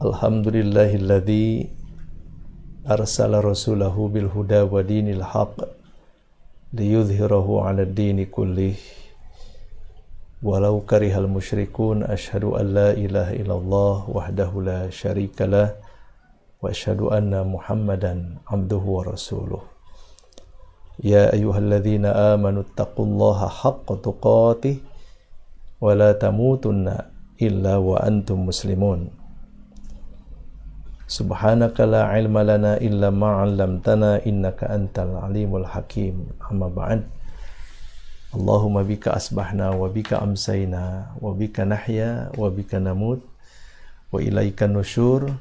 Alhamdulillahilladzi arsala rasulahu bil huda wa dinil haq liyudhhirahu 'ala ad-dini kullih walau karihal musyrikun. Asyhadu an la ilaha illallah wahdahu la syarikalah wa asyhadu anna Muhammadan abduhu wa rasuluh. Ya ayyuhalladzina amanu taqullaha haqqa tuqatih wa la tamutunna illa wa antum muslimun. Subhanaka la ilma lana illa ma 'allamtana innaka antal alimul hakim. Amma ba'd. Allahumma bika asbahna wa bika amsayna wa bika nahya wa bika namut wa ilaika nusyur.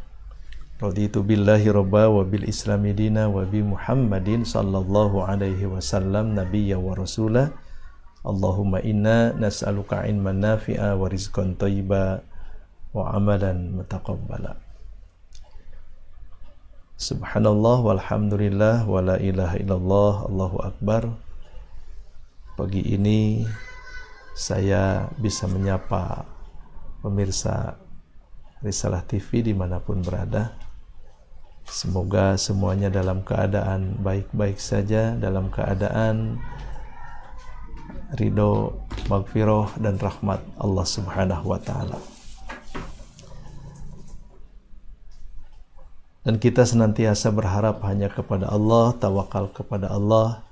Raditu billahi rabba wa bil islami dina wa bi Muhammadin sallallahu alaihi wasallam nabiyya wa rasula. Allahumma inna nas'aluka ilman nafi'a wa rizqan thayyiba wa amalan mutaqabbala. Subhanallah walhamdulillah wa la ilaha illallah, Allahu akbar. Pagi ini saya bisa menyapa pemirsa Risalah TV dimanapun berada. Semoga semuanya dalam keadaan baik-baik saja, dalam keadaan ridho, maghfirah dan rahmat Allah Subhanahu wa ta'ala. Dan kita senantiasa berharap hanya kepada Allah, tawakal kepada Allah,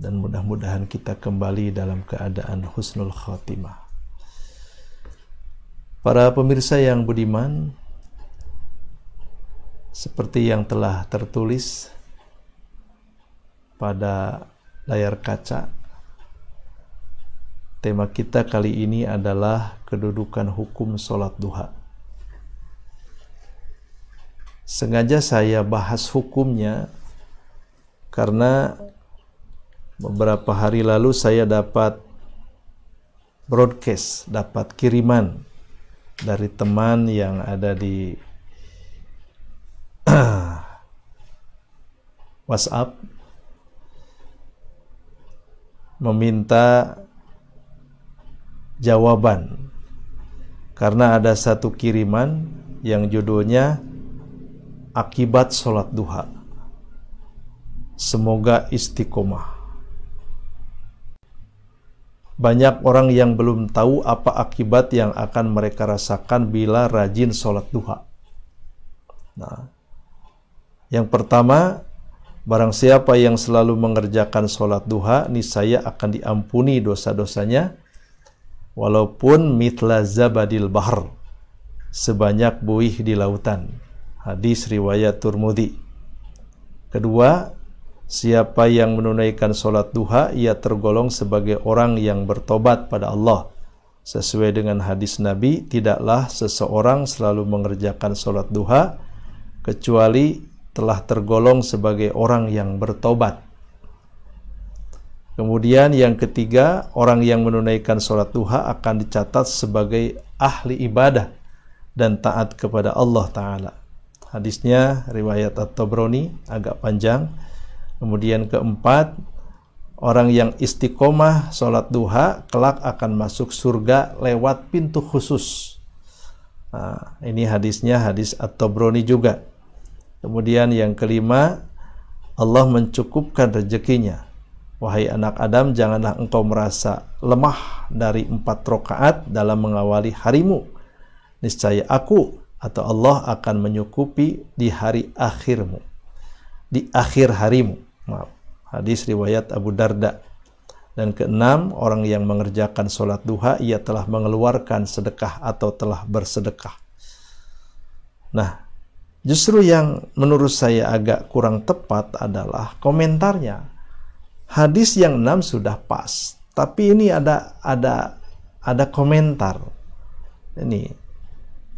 dan mudah-mudahan kita kembali dalam keadaan husnul khatimah. Para pemirsa yang budiman, seperti yang telah tertulis pada layar kaca, tema kita kali ini adalah kedudukan hukum sholat duha. Sengaja saya bahas hukumnya karena beberapa hari lalu saya dapat broadcast, dapat kiriman dari teman yang ada di WhatsApp meminta jawaban karena ada satu kiriman yang judulnya akibat sholat duha. Semoga istiqomah. Banyak orang yang belum tahu apa akibat yang akan mereka rasakan bila rajin sholat duha. Nah, yang pertama, barang siapa yang selalu mengerjakan sholat duha, niscaya akan diampuni dosa-dosanya, walaupun mitla zabadil bahr, sebanyak buih di lautan. Hadis riwayat Tirmidzi. Kedua, siapa yang menunaikan sholat duha, ia tergolong sebagai orang yang bertobat pada Allah. Sesuai dengan hadis Nabi, tidaklah seseorang selalu mengerjakan sholat duha kecuali telah tergolong sebagai orang yang bertobat. Kemudian yang ketiga, orang yang menunaikan sholat duha akan dicatat sebagai ahli ibadah dan taat kepada Allah Ta'ala. Hadisnya riwayat At-Tabrani, agak panjang. Kemudian keempat, orang yang istiqomah sholat duha kelak akan masuk surga lewat pintu khusus. Nah, ini hadisnya hadis At-Tabrani juga. Kemudian yang kelima, Allah mencukupkan rezekinya. Wahai anak Adam, janganlah engkau merasa lemah dari 4 rakaat dalam mengawali harimu. Niscaya aku atau Allah akan menyukupi di hari akhirmu, di akhir harimu. Maaf. Hadis riwayat Abu Darda. Dan keenam, orang yang mengerjakan sholat duha, ia telah mengeluarkan sedekah atau telah bersedekah. Nah, justru yang menurut saya agak kurang tepat adalah komentarnya. Hadis yang 6 sudah pas, tapi ini ada komentar. Ini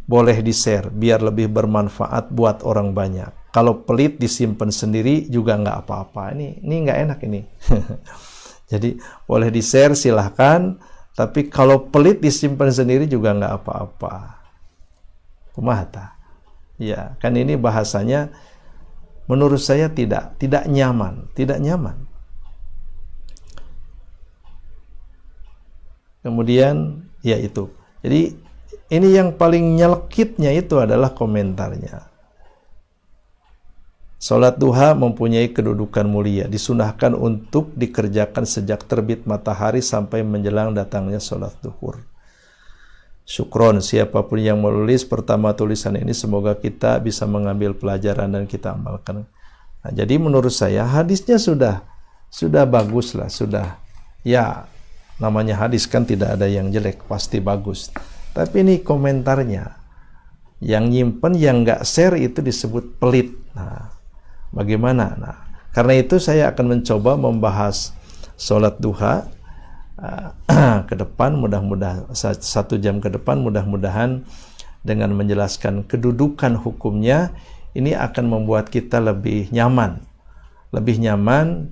boleh di-share biar lebih bermanfaat buat orang banyak. Kalau pelit disimpan sendiri juga nggak apa-apa. Ini nggak enak ini. Jadi boleh di-share silahkan, tapi kalau pelit disimpan sendiri juga nggak apa-apa. Kumahata. Ya, kan ini bahasanya menurut saya tidak nyaman, tidak nyaman. Kemudian ya itu. Jadi ini yang paling nyelekitnya itu adalah komentarnya. Salat duha mempunyai kedudukan mulia, disunahkan untuk dikerjakan sejak terbit matahari sampai menjelang datangnya salat zuhur. Syukron, siapapun yang menulis pertama tulisan ini, semoga kita bisa mengambil pelajaran dan kita amalkan. Nah, jadi menurut saya hadisnya sudah bagus lah, sudah, ya namanya hadis kan tidak ada yang jelek, pasti bagus. Tapi ini komentarnya, yang nyimpen, yang nggak share itu disebut pelit. Nah, bagaimana? Nah, karena itu saya akan mencoba membahas sholat duha ke depan, mudah-mudahan 1 jam ke depan, mudah-mudahan dengan menjelaskan kedudukan hukumnya, ini akan membuat kita lebih nyaman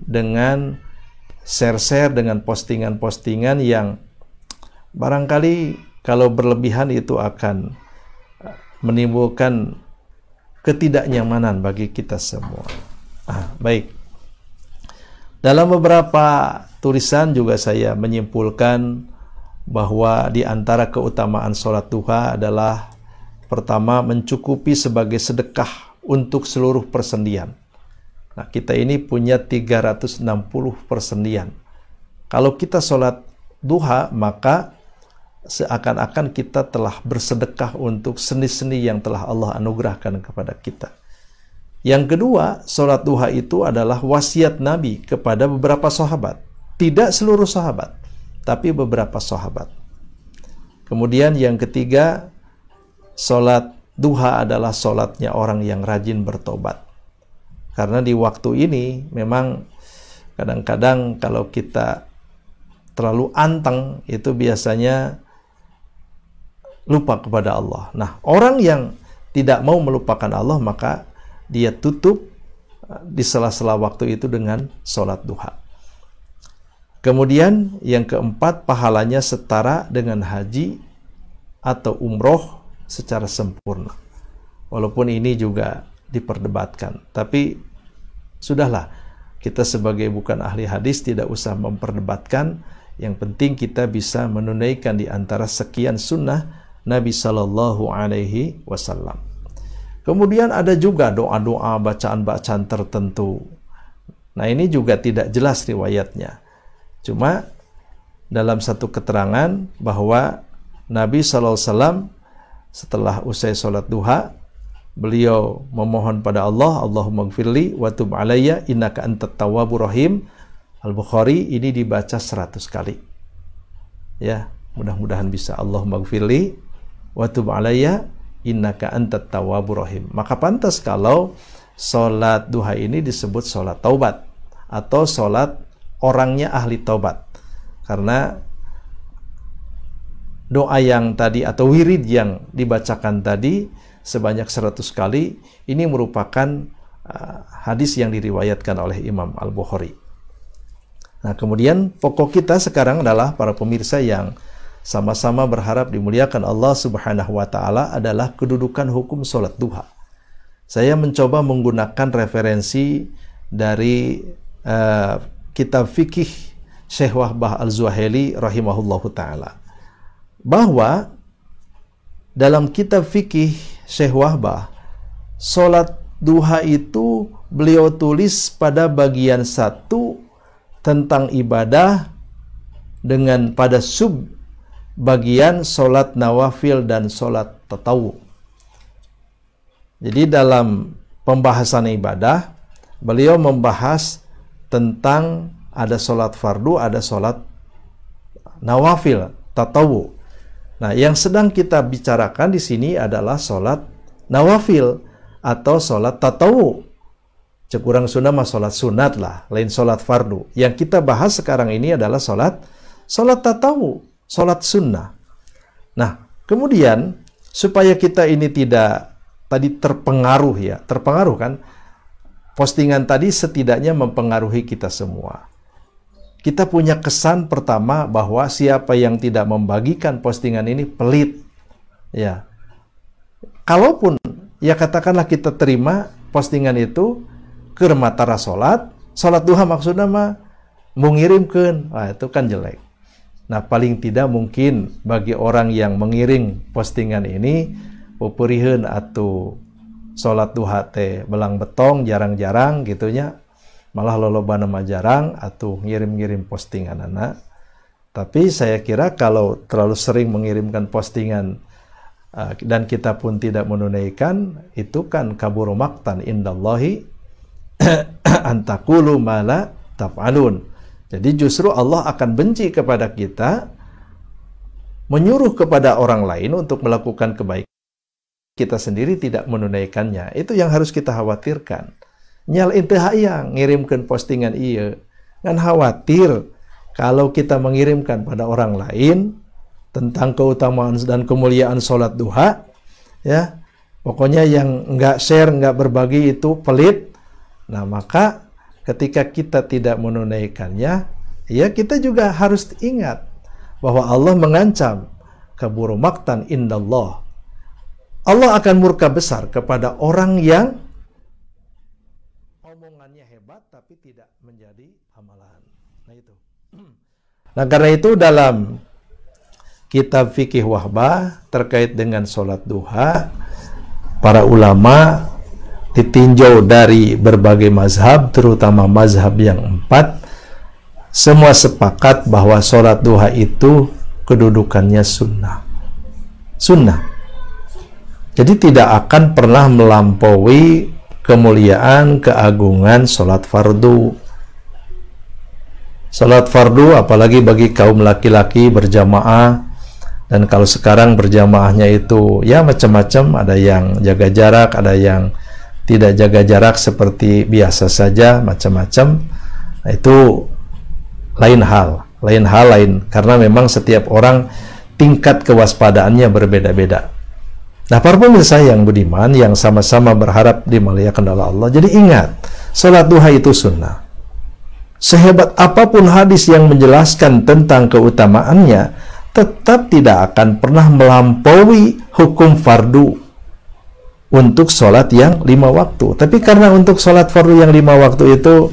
dengan share-share, dengan postingan-postingan yang barangkali kalau berlebihan itu akan menimbulkan ketidaknyamanan bagi kita semua. Baik. Dalam beberapa tulisan juga saya menyimpulkan bahwa di antara keutamaan sholat duha adalah pertama, mencukupi sebagai sedekah untuk seluruh persendian. Nah, kita ini punya 360 persendian. Kalau kita sholat duha, maka seakan-akan kita telah bersedekah untuk sendi-sendi yang telah Allah anugerahkan kepada kita. Yang kedua, sholat duha itu adalah wasiat Nabi kepada beberapa sahabat. Tidak seluruh sahabat, tapi beberapa sahabat. Kemudian yang ketiga, sholat duha adalah sholatnya orang yang rajin bertobat. Karena di waktu ini memang kadang-kadang kalau kita terlalu anteng, itu biasanya lupa kepada Allah. Nah, orang yang tidak mau melupakan Allah, maka dia tutup di sela-sela waktu itu dengan sholat duha. Kemudian yang keempat, pahalanya setara dengan haji atau umroh secara sempurna. Walaupun ini juga diperdebatkan, tapi sudahlah, kita sebagai bukan ahli hadis tidak usah memperdebatkan. Yang penting kita bisa menunaikan di antara sekian sunnah Nabi Shallallahu Alaihi Wasallam. Kemudian ada juga doa-doa, bacaan-bacaan tertentu. Nah, ini juga tidak jelas riwayatnya. Cuma dalam satu keterangan bahwa Nabi Shallallahu Alaihi Wasallam setelah usai sholat duha, beliau memohon pada Allah, Allahumma gfirli wa tub alayya innaka antat tawwabur rahim. Al-Bukhari ini dibaca 100 kali. Ya, mudah-mudahan bisa. Allahumma gfirli wa tub alayya innaka antat tawwabur rahim. Maka pantas kalau sholat duha ini disebut sholat taubat atau sholat orangnya ahli taubat. Karena doa yang tadi atau wirid yang dibacakan tadi sebanyak 100 kali ini merupakan hadis yang diriwayatkan oleh Imam Al-Bukhari. Nah, kemudian pokok kita sekarang adalah para pemirsa yang sama-sama berharap dimuliakan Allah Subhanahu wa Ta'ala adalah kedudukan hukum sholat duha. Saya mencoba menggunakan referensi dari kitab fikih Syekh Wahbah Al-Zuhaili rahimahullahu ta'ala, bahwa dalam kitab fikih Syekh Wahbah, sholat duha itu beliau tulis pada bagian 1 tentang ibadah, dengan pada sub bagian sholat nawafil dan sholat tatawu. Jadi dalam pembahasan ibadah, beliau membahas tentang ada sholat fardu, ada sholat nawafil, tatawu. Nah, yang sedang kita bicarakan di sini adalah sholat nawafil atau sholat tatawu. Cekurang sunnah mah sholat sunat lah, lain sholat fardu. Yang kita bahas sekarang ini adalah sholat tatawu, sholat sunnah. Nah, kemudian supaya kita ini tidak tadi terpengaruh kan, postingan tadi setidaknya mempengaruhi kita semua. Kita punya kesan pertama bahwa siapa yang tidak membagikan postingan ini pelit. Ya. Kalaupun ya katakanlah kita terima postingan itu ke matara sholat duha maksudnya mah mengirimkan, itu kan jelek. Nah, paling tidak mungkin bagi orang yang mengiring postingan ini pupuriheun atau sholat duha teh belang betong jarang-jarang gitunya, malah loloba nama jarang atau ngirim-ngirim postingan anak. Tapi saya kira kalau terlalu sering mengirimkan postingan dan kita pun tidak menunaikan, itu kan kaburu maktan indallahi antakulu mala taf'alun. Jadi justru Allah akan benci kepada kita menyuruh kepada orang lain untuk melakukan kebaikan, kita sendiri tidak menunaikannya. Itu yang harus kita khawatirkan. Nyal inteu hayang ngirimkeun postingan ieu, ngan khawatir kalau kita mengirimkan pada orang lain tentang keutamaan dan kemuliaan sholat duha, ya, pokoknya yang nggak share, nggak berbagi itu pelit. Nah, maka ketika kita tidak menunaikannya, ya kita juga harus ingat bahwa Allah mengancam kaburu maktan indallah. Allah akan murka besar kepada orang yang omongannya hebat tapi tidak menjadi amalan. Nah itu. Nah karena itu dalam kitab fikih wahbah terkait dengan sholat duha, para ulama ditinjau dari berbagai mazhab, terutama mazhab yang 4, semua sepakat bahwa sholat duha itu kedudukannya sunnah. Sunnah. Jadi tidak akan pernah melampaui kemuliaan, keagungan sholat fardu. Sholat fardu apalagi bagi kaum laki-laki berjamaah. Dan kalau sekarang berjamaahnya itu ya macam-macam, ada yang jaga jarak, ada yang tidak jaga jarak seperti biasa saja, macam-macam. Nah, itu lain karena memang setiap orang tingkat kewaspadaannya berbeda-beda. Nah, para pemirsa yang budiman yang sama-sama berharap dimuliakan oleh Allah, jadi ingat, sholat duha itu sunnah. Sehebat apapun hadis yang menjelaskan tentang keutamaannya, tetap tidak akan pernah melampaui hukum fardu untuk sholat yang 5 waktu. Tapi karena untuk sholat fardu yang 5 waktu itu,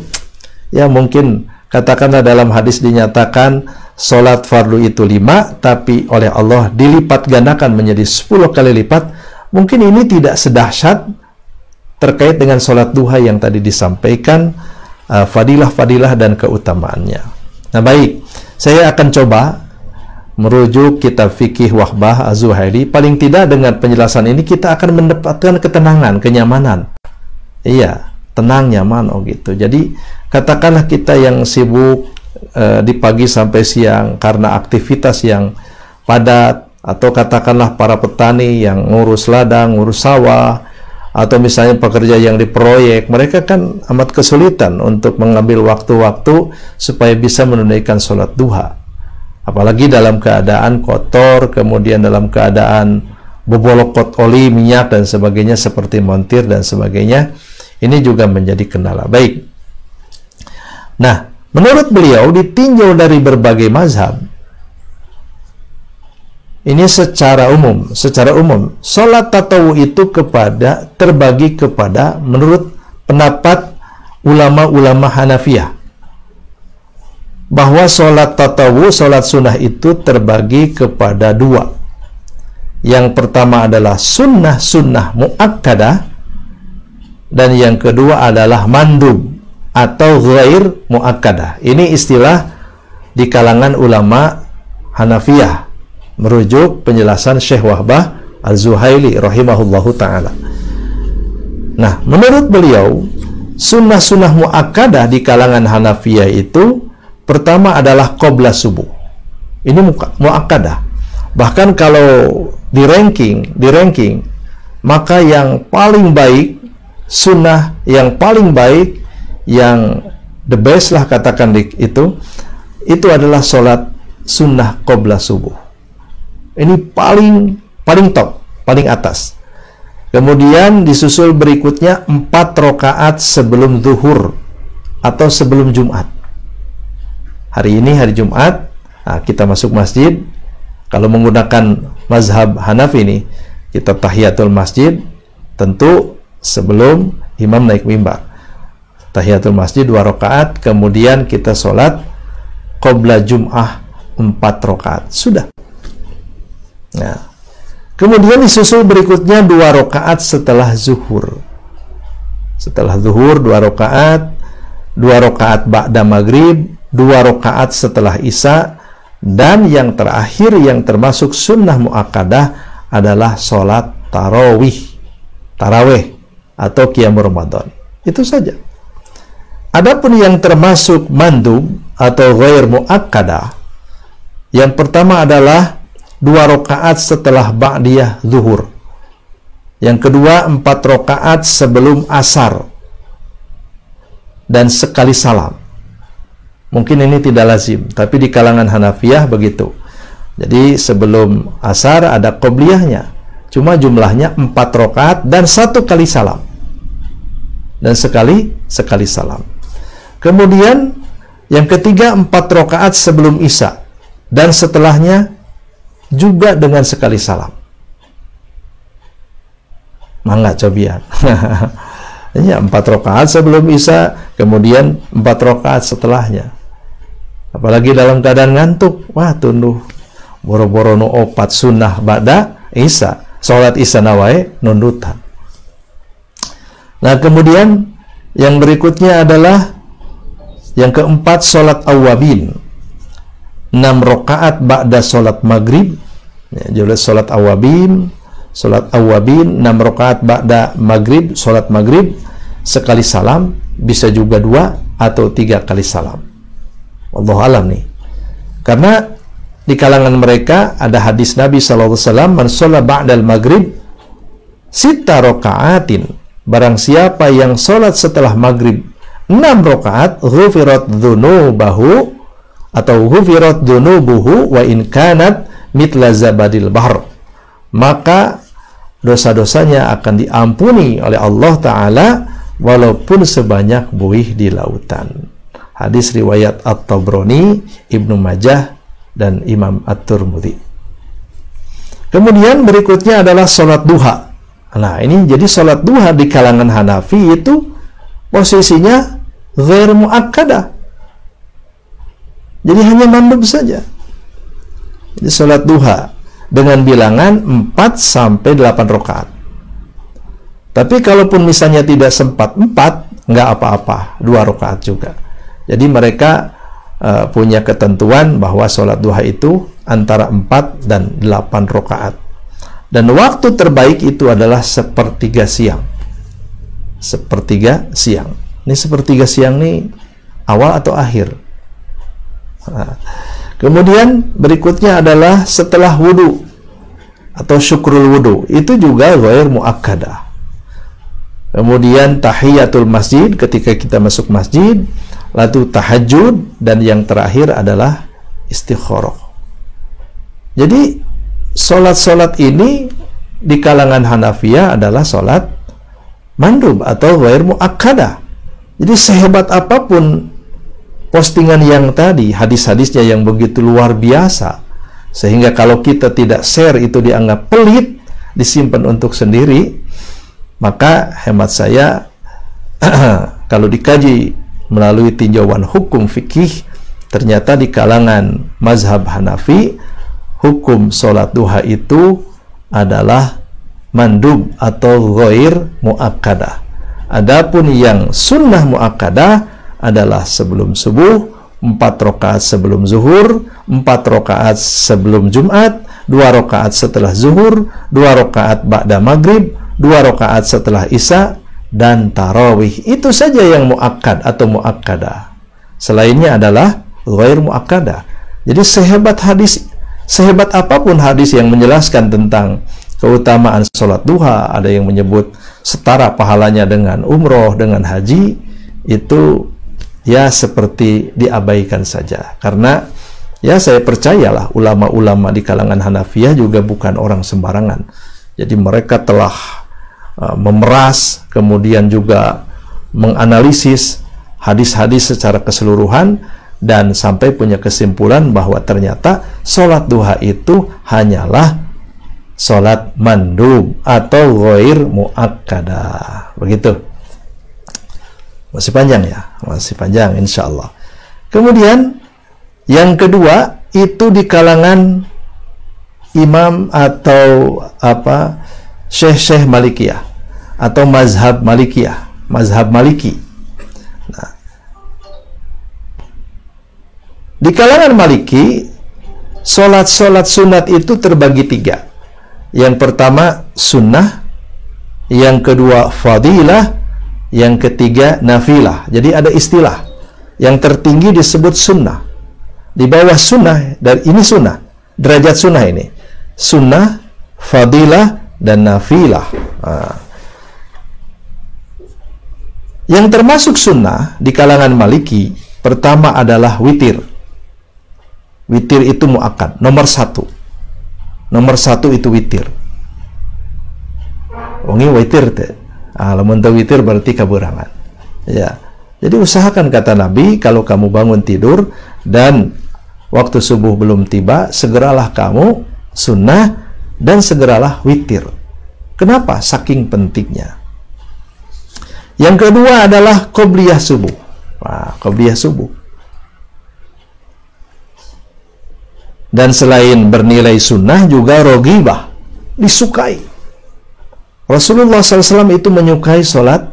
ya mungkin katakanlah dalam hadis dinyatakan sholat fardu itu 5, tapi oleh Allah dilipat gandakan menjadi 10 kali lipat. Mungkin ini tidak sedahsyat terkait dengan sholat duha yang tadi disampaikan, fadilah-fadilah dan keutamaannya. Nah baik, saya akan coba merujuk kitab fikih wahbah Az-Zuhaili. Paling tidak dengan penjelasan ini kita akan mendapatkan ketenangan, kenyamanan. Iya, tenang, nyaman, oh gitu. Jadi katakanlah kita yang sibuk di pagi sampai siang karena aktivitas yang padat, atau katakanlah para petani yang ngurus ladang, ngurus sawah, atau misalnya pekerja yang di proyek, mereka kan amat kesulitan untuk mengambil waktu-waktu supaya bisa menunaikan sholat duha. Apalagi dalam keadaan kotor, kemudian dalam keadaan bebolokot oli, minyak dan sebagainya seperti montir dan sebagainya. Ini juga menjadi kendala. Baik. Nah, menurut beliau ditinjau dari berbagai mazhab. Ini secara umum, sholat tatawu itu terbagi kepada menurut pendapat ulama-ulama Hanafiyah, bahwa sholat tatawu, sholat sunnah itu terbagi kepada 2. Yang pertama adalah sunnah muakkadah, dan yang kedua adalah mandub atau ghair muakkadah. Ini istilah di kalangan ulama Hanafiyah, merujuk penjelasan Syekh Wahbah Az-Zuhaili rahimahullahu ta'ala. Nah, menurut beliau, sunnah muakkadah di kalangan Hanafiyah itu pertama adalah qobla subuh. Ini muakkadah. Bahkan kalau di ranking, maka yang paling baik, sunnah yang paling baik, yang the best lah katakan itu adalah sholat sunnah qobla subuh. Ini paling top, paling atas. Kemudian disusul berikutnya 4 rakaat sebelum zuhur atau sebelum Jumat. Hari ini hari Jumat, nah, kita masuk masjid. Kalau menggunakan mazhab Hanafi ini, kita tahiyatul masjid tentu sebelum imam naik mimbar. Tahiyatul masjid 2 rakaat, kemudian kita sholat qobla Jum'ah 4 rakaat. Sudah. Nah, kemudian disusul berikutnya 2 rakaat setelah zuhur. Setelah zuhur 2 rakaat, 2 rakaat ba'da maghrib, 2 rakaat setelah isya, dan yang terakhir yang termasuk sunnah muakkadah adalah sholat tarawih atau qiyam Ramadan. Itu saja. Adapun yang termasuk mandub atau ghair muakkadah, yang pertama adalah 2 rakaat setelah ba'diyah zuhur. Yang kedua 4 rakaat sebelum asar dan sekali salam. Mungkin ini tidak lazim, tapi di kalangan Hanafiyah begitu. Jadi sebelum asar ada qobliyahnya, cuma jumlahnya 4 rakaat dan 1 kali salam. Dan sekali salam. Kemudian yang ketiga 4 rakaat sebelum isya dan setelahnya juga dengan sekali salam. Mangga cobian. Ya, 4 rakaat sebelum isya, kemudian 4 rakaat setelahnya. Apalagi dalam keadaan ngantuk, wah tunduh boro-boro nu 4 sunnah ba'da isya, salat isya nawae nundutan. Nah, kemudian yang berikutnya adalah yang keempat, salat awwabin. 6 rakaat ba'da salat maghrib. Ya, jadi salat awwabin 6 rakaat ba'da maghrib, salat maghrib sekali salam, bisa juga 2 atau 3 kali salam. Wallahu alam nih. Karena di kalangan mereka ada hadis Nabi sallallahu alaihi wasallam, man shalla ba'dal maghrib 6 rakaatin. Barang siapa yang salat setelah maghrib 6 rakaat, ghufirat dzunubahu atau ghufirat dzunubuhu wa in kanat mitla zabadil bahr. Maka dosa-dosanya akan diampuni oleh Allah Ta'ala walaupun sebanyak buih di lautan. Hadis riwayat At-Tabrani, Ibnu Majah, dan Imam At-Tirmidzi. Kemudian berikutnya adalah sholat duha. Nah, ini jadi sholat duha di kalangan Hanafi itu posisinya ghair muakkadah. Jadi hanya mandub saja. Jadi sholat duha dengan bilangan 4 sampai 8 rakaat. Tapi kalaupun misalnya tidak sempat 4, nggak apa-apa, 2 rakaat juga. Jadi mereka punya ketentuan bahwa sholat duha itu antara 4 dan 8 rakaat. Dan waktu terbaik itu adalah sepertiga siang. Sepertiga siang. Ini sepertiga siang nih awal atau akhir? Nah, kemudian berikutnya adalah setelah wudu atau syukrul wudu. Itu juga ghair muakkadah. Kemudian tahiyatul masjid ketika kita masuk masjid, lalu tahajud, dan yang terakhir adalah istikharah. Jadi solat-solat ini di kalangan Hanafiyah adalah solat mandub atau ghair muakkadah. Jadi sehebat apapun postingan yang tadi, hadis-hadisnya yang begitu luar biasa, sehingga kalau kita tidak share itu dianggap pelit, disimpan untuk sendiri, maka hemat saya kalau dikaji melalui tinjauan hukum fikih, ternyata di kalangan mazhab Hanafi hukum sholat duha itu adalah mandub atau ghair muakkadah. Adapun yang sunnah muakkadah adalah sebelum subuh, 4 rakaat sebelum zuhur, 4 rakaat sebelum Jumat, 2 rakaat setelah zuhur, 2 rakaat ba'da maghrib, 2 rakaat setelah isya, dan tarawih. Itu saja yang muakkad atau muakkadah. Selainnya adalah ghair muakkadah. Jadi sehebat apapun hadis yang menjelaskan tentang keutamaan sholat duha, ada yang menyebut setara pahalanya dengan umroh, dengan haji, itu ya seperti diabaikan saja. Karena ya saya percayalah ulama-ulama di kalangan Hanafiyah juga bukan orang sembarangan. Jadi mereka telah memeras, kemudian juga menganalisis hadis-hadis secara keseluruhan, dan sampai punya kesimpulan bahwa ternyata sholat duha itu hanyalah sholat mandub atau ghair muakkadah. Begitu. Masih panjang ya? Masih panjang insya Allah. Kemudian yang kedua itu di kalangan imam atau syekh-syekh Malikiyah atau mazhab Malikiyah, mazhab Maliki. Nah, di kalangan Maliki, solat sunat itu terbagi 3. Yang pertama sunnah, yang kedua fadilah, yang ketiga nafilah. Jadi ada istilah, yang tertinggi disebut sunnah, di bawah sunnah, dan ini sunnah, derajat sunnah ini sunnah, fadilah, dan nafilah. Yang termasuk sunnah di kalangan Maliki, pertama adalah witir. Witir itu muakkad, nomor 1. Nomor 1 itu witir. Wangi witir teh. Lamun teu witir berarti kaburangan. Ya. Jadi usahakan, kata Nabi, kalau kamu bangun tidur dan waktu subuh belum tiba, segeralah kamu sunnah dan segeralah witir. Kenapa? Saking pentingnya. Yang kedua adalah qobliyah subuh. Qobliyah subuh. Dan selain bernilai sunnah juga rogibah, disukai. Rasulullah SAW itu menyukai sholat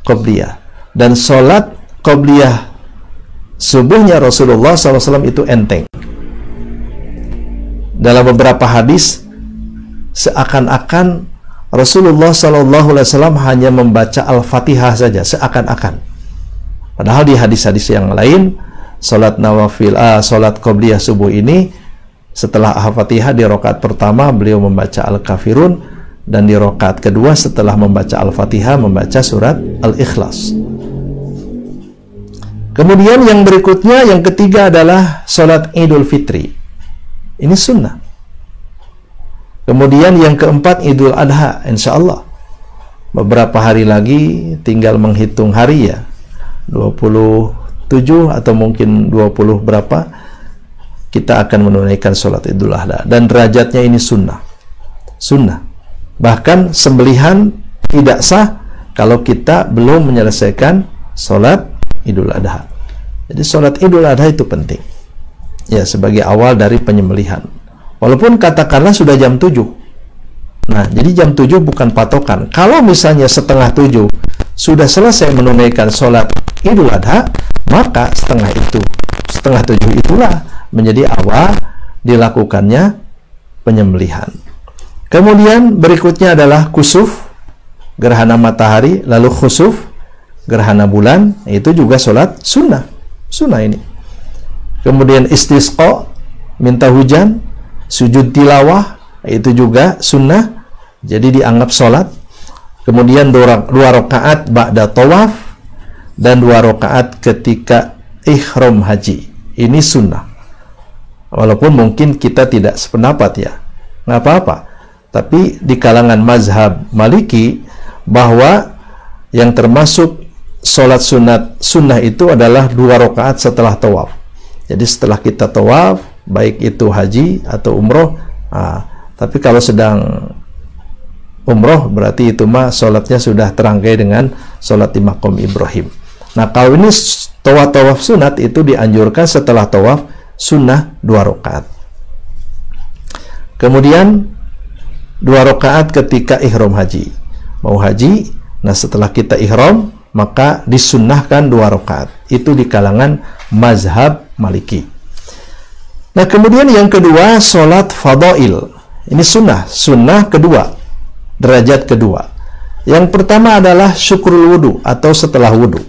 qobliyah. Dan sholat qobliyah subuhnya Rasulullah SAW itu enteng. Dalam beberapa hadis, seakan-akan Rasulullah SAW hanya membaca Al-Fatihah saja, seakan-akan. Padahal di hadis-hadis yang lain, sholat nawafil, sholat qobliyah subuh ini, setelah Al-Fatihah di rakaat pertama beliau membaca Al-Kafirun, dan di rakaat kedua setelah membaca Al-Fatihah membaca surat Al-Ikhlas. Kemudian yang berikutnya, yang ketiga adalah sholat Idul Fitri. Ini sunnah. Kemudian yang keempat Idul Adha, insya Allah. Beberapa hari lagi, tinggal menghitung hari ya. 27 atau mungkin 20 berapa, kita akan menunaikan sholat Idul Adha. Dan derajatnya ini sunnah. Sunnah. Bahkan sembelihan tidak sah kalau kita belum menyelesaikan sholat Idul Adha. Jadi sholat Idul Adha itu penting. Ya, sebagai awal dari penyembelihan. Walaupun katakanlah sudah jam 7. Nah, jadi jam 7 bukan patokan. Kalau misalnya setengah 7 sudah selesai menunaikan sholat Idul Adha, maka setengah 7 itulah menjadi awal dilakukannya penyembelihan. Kemudian berikutnya adalah kusuf, gerhana matahari, lalu khusuf, gerhana bulan. Itu juga sholat sunnah. Sunnah ini. Kemudian istisqa, minta hujan, sujud tilawah, itu juga sunnah, jadi dianggap sholat. Kemudian dua rakaat ba'da tawaf, dan 2 rakaat ketika ihram haji. Ini sunnah. Walaupun mungkin kita tidak sependapat ya, nggak apa-apa. Tapi di kalangan mazhab Maliki, bahwa yang termasuk sholat sunnah itu adalah 2 rakaat setelah tawaf. Jadi setelah kita tawaf, baik itu haji atau umroh, tapi kalau sedang umroh berarti itu mah sholatnya sudah terangkai dengan sholat di maqam Ibrahim. Nah, kalau ini tawaf sunat itu dianjurkan setelah tawaf sunnah 2 rakaat. Kemudian 2 rakaat ketika ihram haji. Mau haji, nah setelah kita ihram maka disunnahkan 2 rakaat. Itu di kalangan mazhab Maliki. Nah, kemudian yang kedua, sholat fadail. Ini sunnah kedua, derajat kedua. Yang pertama adalah syukrul wudu atau setelah wudu.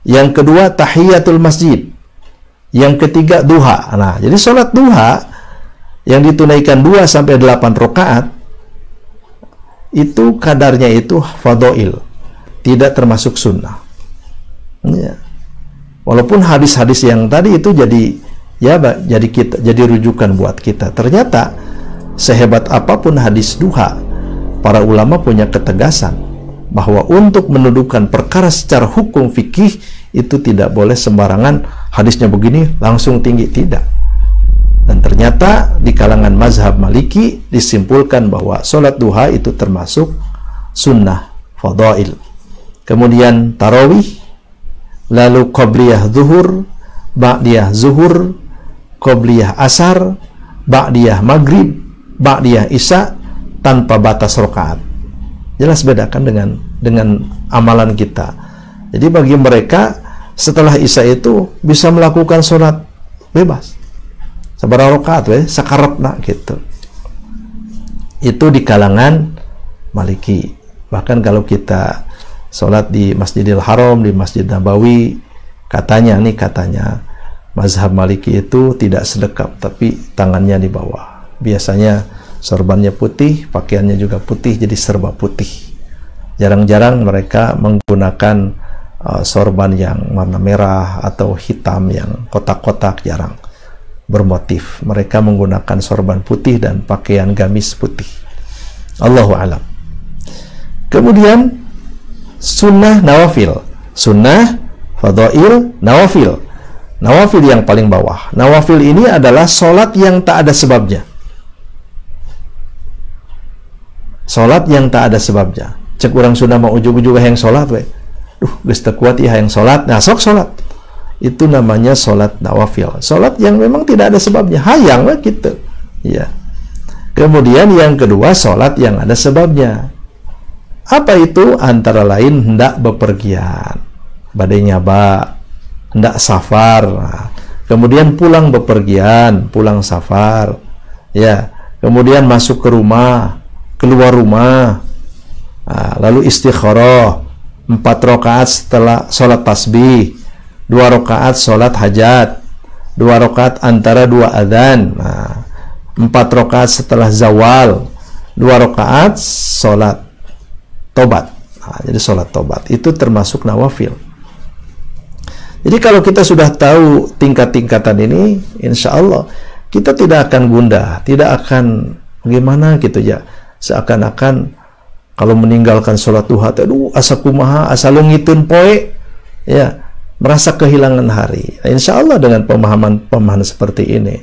Yang kedua tahiyatul masjid. Yang ketiga duha. Nah, jadi sholat duha yang ditunaikan 2 sampai 8 rakaat itu kadarnya itu fadail, tidak termasuk sunnah. Ya. Walaupun hadis-hadis yang tadi itu jadi rujukan buat kita. Ternyata sehebat apapun hadis duha, para ulama punya ketegasan bahwa untuk mendudukan perkara secara hukum fikih itu tidak boleh sembarangan hadisnya begini langsung tinggi, tidak. Dan ternyata di kalangan mazhab Maliki disimpulkan bahwa sholat duha itu termasuk sunnah fadail. Kemudian tarawih, lalu qabliyah zuhur, ba'diyah zuhur, qobliyah asar, ba'diyah maghrib, ba'diyah isya tanpa batas rakaat. Jelas bedakan dengan amalan kita. Jadi bagi mereka setelah isya itu bisa melakukan sholat bebas. Sabaraha rakaat we sakarepna gitu. Itu di kalangan Maliki. Bahkan kalau kita sholat di Masjidil Haram, di Masjid Nabawi, katanya mazhab Maliki itu tidak sedekap, tapi tangannya di bawah. Biasanya sorbannya putih, pakaiannya juga putih, jadi serba putih. Jarang-jarang mereka menggunakan sorban yang warna merah atau hitam yang kotak-kotak, jarang bermotif. Mereka menggunakan sorban putih dan pakaian gamis putih. Allahu a'lam. Kemudian sunnah nawafil, sunnah fadail nawafil. Nawafil yang paling bawah. Nawafil ini adalah solat yang tak ada sebabnya. Solat yang tak ada sebabnya. Cek orang sudah mau ujug-ujug hayang solat we. Geus teu kuat ieu hayang solat. Nah, sok solat. Itu namanya solat nawafil. Solat yang memang tidak ada sebabnya. Hayang we gitu. Ya. Kemudian yang kedua, solat yang ada sebabnya. Apa itu? Antara lain hendak bepergian, badai nyaba, hendak safar, kemudian pulang bepergian, pulang safar, ya, kemudian masuk ke rumah, keluar rumah, lalu istikharah 4 rakaat setelah sholat tasbih, 2 rakaat sholat hajat, 2 rakaat antara 2 adzan, 4 rakaat setelah zawal, 2 rakaat sholat tobat. Jadi sholat tobat itu termasuk nawafil. Jadi kalau kita sudah tahu tingkat-tingkatan ini, insya Allah kita tidak akan gundah, tidak akan gimana gitu ya, seakan-akan kalau meninggalkan sholat duha, aduh asa kumaha, asa leungiteun poe, ya, merasa kehilangan hari. Nah, insya Allah dengan pemahaman seperti ini,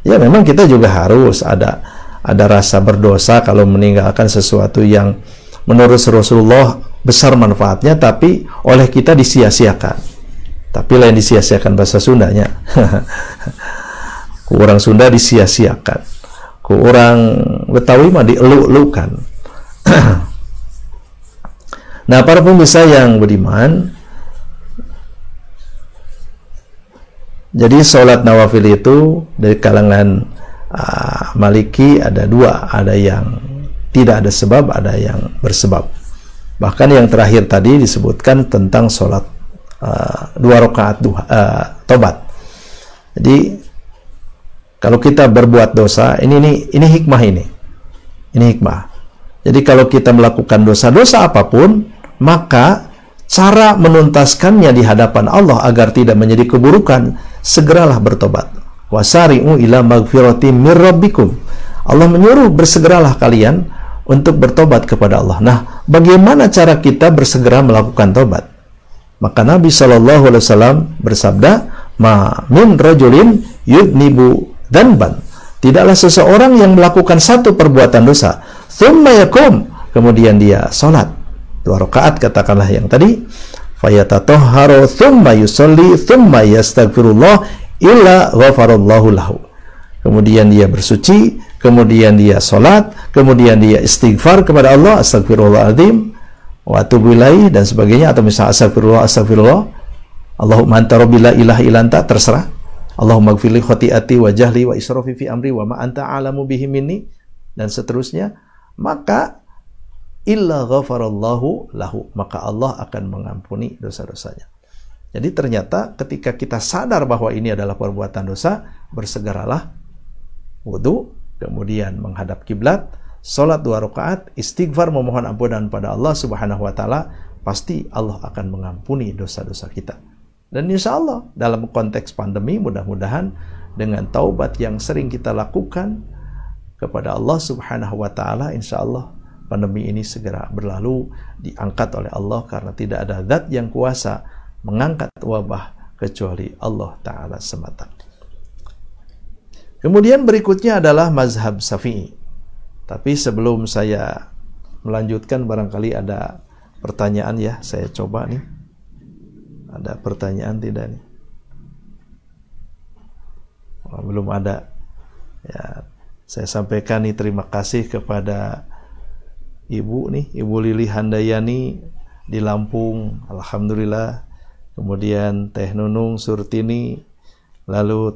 ya memang kita juga harus ada rasa berdosa kalau meninggalkan sesuatu yang menurut Rasulullah besar manfaatnya, tapi oleh kita disia-siakan. Tapi lain disia-siakan bahasa Sundanya. Ku orang Sunda disia-siakan, ku orang Betawi mah dielu-elukan. Nah, para pemirsa yang budiman, jadi sholat nawafil itu dari kalangan Maliki ada 2, ada yang tidak ada sebab, ada yang bersebab. Bahkan yang terakhir tadi disebutkan tentang sholat 2 rakaat tobat. Jadi kalau kita berbuat dosa, ini hikmah ini hikmah. Jadi kalau kita melakukan dosa-dosa apapun, maka cara menuntaskannya di hadapan Allah agar tidak menjadi keburukan, segeralah bertobat. Wasari'u ila magfiratim mir rabbikum. Allah menyuruh bersegeralah kalian untuk bertobat kepada Allah. Nah, bagaimana cara kita bersegera melakukan tobat? Maka Nabi SAW bersabda, ma min rajulin yudnibu dzanban. Tidaklah seseorang yang melakukan satu perbuatan dosa, tsumma yakum, kemudian dia salat 2 rakaat katakanlah yang tadi, fayatatahharu tsumma yusalli tsumma yastaghfirullah illa ghafarallahu lahu. Kemudian dia bersuci, kemudian dia salat, kemudian dia istighfar kepada Allah, astagfirullahaladzim wa atubu ilaih dan sebagainya, atau misalnya astagfirullah, Allahumma anta rabbi la ilaha illa anta, terserah. Allahumma gfirli khati'ati wa jahli wa israfi fi amri wa ma anta a'lamu bihi minni, dan seterusnya. Maka illa ghafarallahu lahu, maka Allah akan mengampuni dosa-dosanya. Jadi ternyata ketika kita sadar bahwa ini adalah perbuatan dosa, bersegeralah wudu, kemudian menghadap kiblat, salat 2 rakaat, istighfar, memohon ampunan pada Allah Subhanahu wa taala, pasti Allah akan mengampuni dosa-dosa kita. Dan insya Allah dalam konteks pandemi, mudah-mudahan dengan taubat yang sering kita lakukan kepada Allah Subhanahu wa taala, insya Allah pandemi ini segera berlalu, diangkat oleh Allah, karena tidak ada zat yang kuasa mengangkat wabah kecuali Allah Ta'ala semata. Kemudian berikutnya adalah mazhab Syafi'i. Tapi sebelum saya melanjutkan, barangkali ada pertanyaan ya, saya coba nih. Ada pertanyaan tidak nih? belum ada. Ya, saya sampaikan nih terima kasih kepada Ibu nih, Ibu Lili Handayani di Lampung, alhamdulillah. Kemudian Teh Nunung Surtini, lalu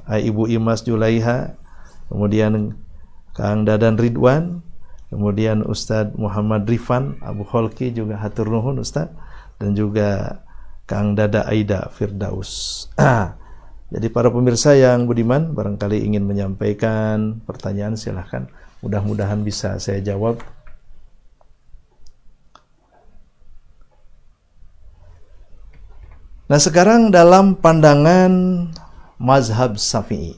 Ibu Imas Julaiha, kemudian Kang Dadan Ridwan, kemudian Ustadz Muhammad Rifan Abu Kholki juga hatur nuhun Ustadz, dan juga Kang Dada Aida Firdaus. Jadi para pemirsa yang budiman, barangkali ingin menyampaikan pertanyaan, silahkan. Mudah-mudahan bisa saya jawab. Nah, sekarang dalam pandangan mazhab Syafi'i,